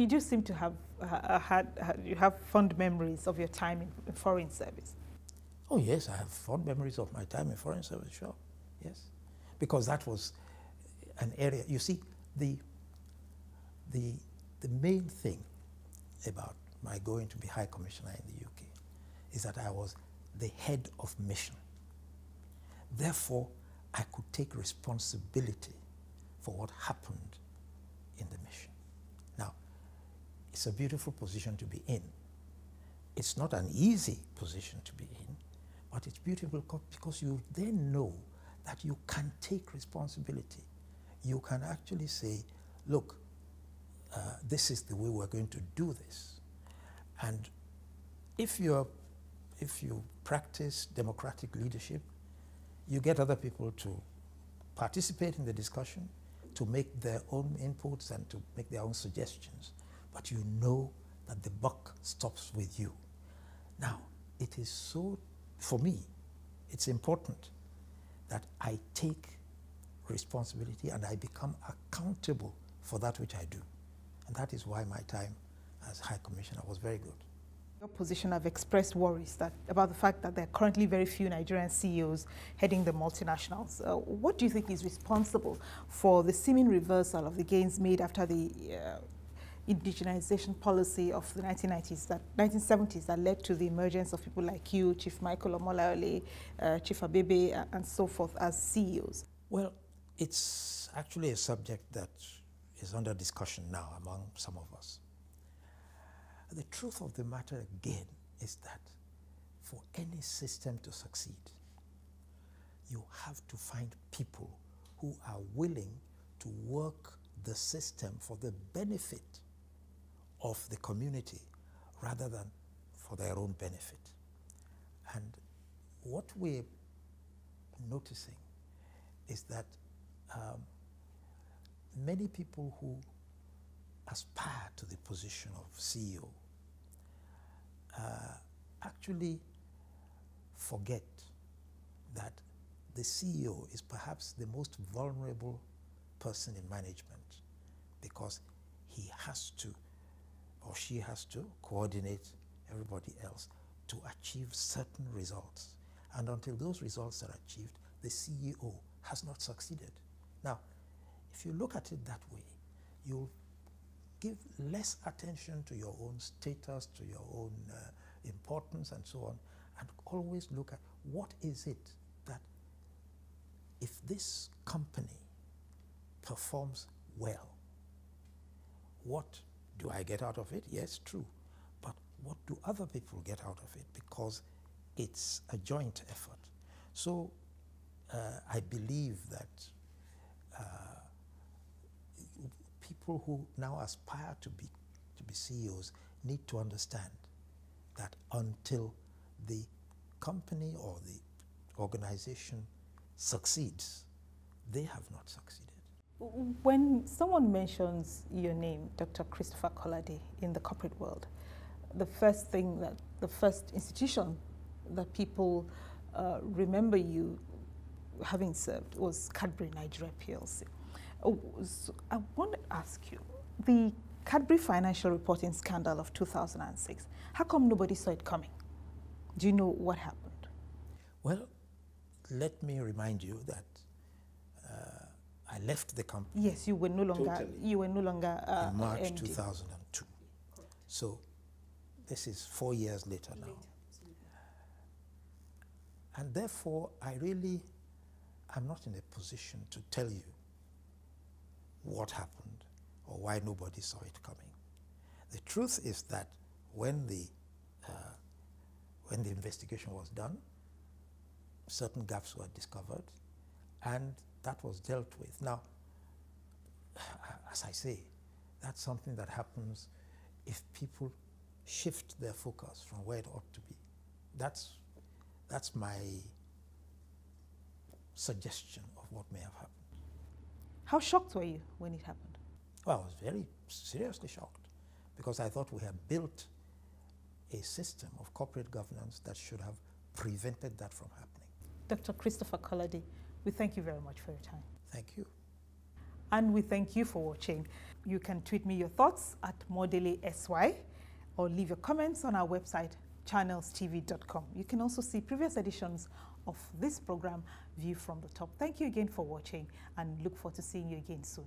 you do seem to have you have fond memories of your time in foreign service. Oh yes, I have fond memories of my time in foreign service, sure, yes. Because that was an area, you see, the main thing about my going to be High Commissioner in the UK is that I was the head of mission. Therefore, I could take responsibility for what happened in the mission. Now, it's a beautiful position to be in. It's not an easy position to be in, but it's beautiful because you then know that you can take responsibility. You can actually say, look, this is the way we're going to do this. And if you practice democratic leadership, you get other people to participate in the discussion, to make their own inputs and to make their own suggestions. But you know that the buck stops with you. Now, it is so, for me, it's important that I take responsibility and I become accountable for that which I do. And that is why my time as High Commissioner was very good. Your position have expressed worries about the fact that there are currently very few Nigerian CEOs heading the multinationals. What do you think is responsible for the seeming reversal of the gains made after the indigenization policy of the 1970s that led to the emergence of people like you, Chief Michael Omolaole, Chief Abebe, and so forth as CEOs? Well, it's actually a subject that is under discussion now among some of us. The truth of the matter again is that for any system to succeed, you have to find people who are willing to work the system for the benefit of the community rather than for their own benefit. And what we're noticing is that many people who aspire to the position of CEO actually forget that the CEO is perhaps the most vulnerable person in management because he has to, or she has to, coordinate everybody else to achieve certain results. And until those results are achieved, the CEO has not succeeded. Now, if you look at it that way, you'll give less attention to your own status, to your own importance and so on, and always look at what is it that if this company performs well, what do I get out of it? Yes, true. But what do other people get out of it? Because it's a joint effort. So I believe that people who now aspire to be CEOs need to understand that until the company or the organization succeeds, they have not succeeded. When someone mentions your name, Dr. Christopher Kolade, in the corporate world, the first institution that people remember you having served was Cadbury Nigeria PLC. So I want to ask you, the Cadbury financial reporting scandal of 2006, how come nobody saw it coming? Do you know what happened? Well, let me remind you that I left the company. Yes, you were no longer. Totally. You were no longer in March MD. 2002. So this is 4 years later now. And therefore, I really am not in a position to tell you what happened or why nobody saw it coming. The truth is that when the investigation was done, certain gaps were discovered, and that was dealt with. Now, as I say, that's something that happens if people shift their focus from where it ought to be. That's my suggestion of what may have happened. How shocked were you when it happened? Well, I was very seriously shocked because I thought we had built a system of corporate governance that should have prevented that from happening. Dr. Christopher Kolade, we thank you very much for your time. Thank you. And we thank you for watching. You can tweet me your thoughts at MoreDailySY or leave your comments on our website, channelstv.com. You can also see previous editions of this program, View from the Top. Thank you again for watching and look forward to seeing you again soon.